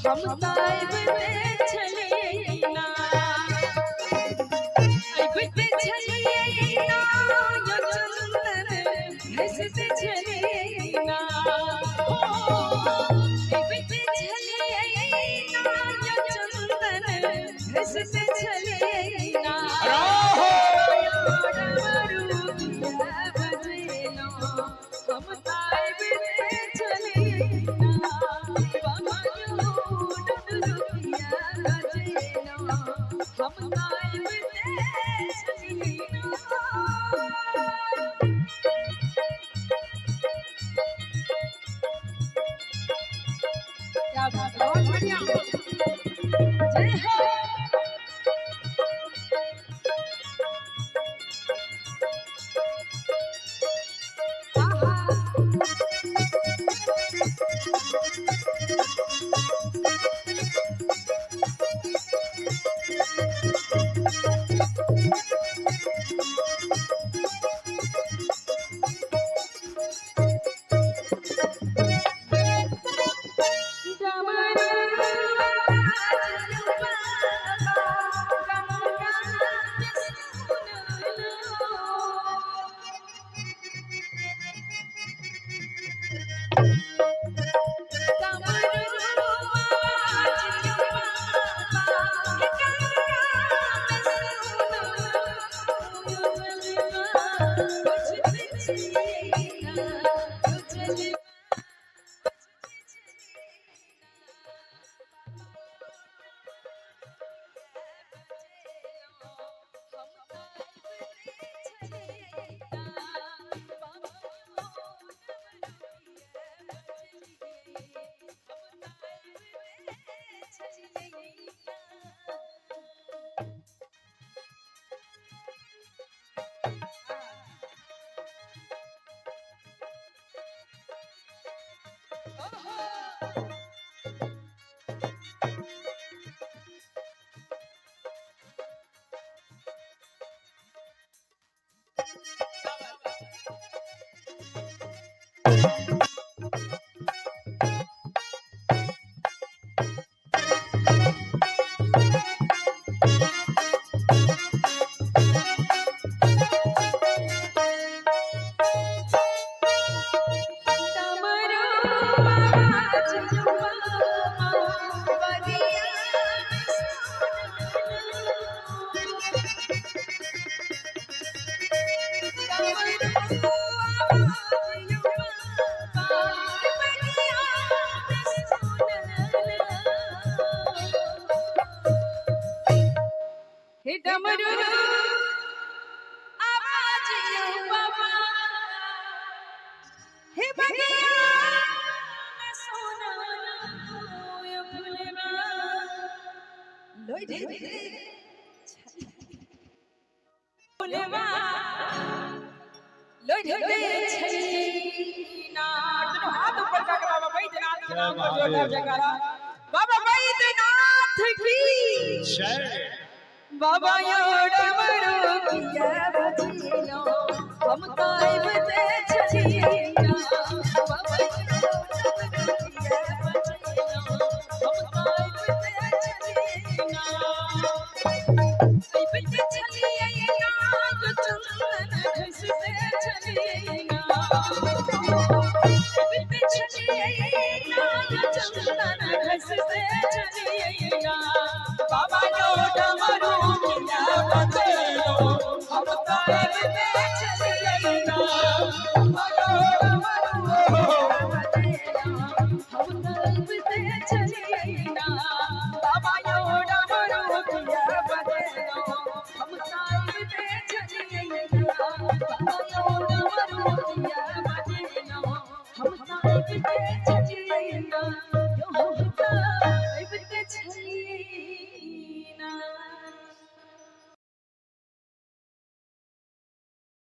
हम ताइबते छलियैना आइबते छलियैना यो चंदन घसते छलियैना आइबते छलियैना यो चंदन घसते छलियैना हम ताइबते छलियैना क्या बात है, बहुत बढ़िया जय हो। हे डमरू आवाज यो बाबा हे बगिया में सोना यो फुलवा लोई दे फुलवा लोई दे छलीना दोनों हाथ ऊपर करके बाबा बैद्यनाथ के नाम पर जोरदार जयकारा बाबा बैद्यनाथ की जय। बाबा यो डमरू किया बजिलो हम ताइबते छलियैना बाबा यो डमरू किया बजिलो हम ताइबते छलियैना आइबते छलियैना यो चंदन घसते छलियैना आइबते छलियैना यो चंदन घसते छलियैना बाबा यो डमरू हम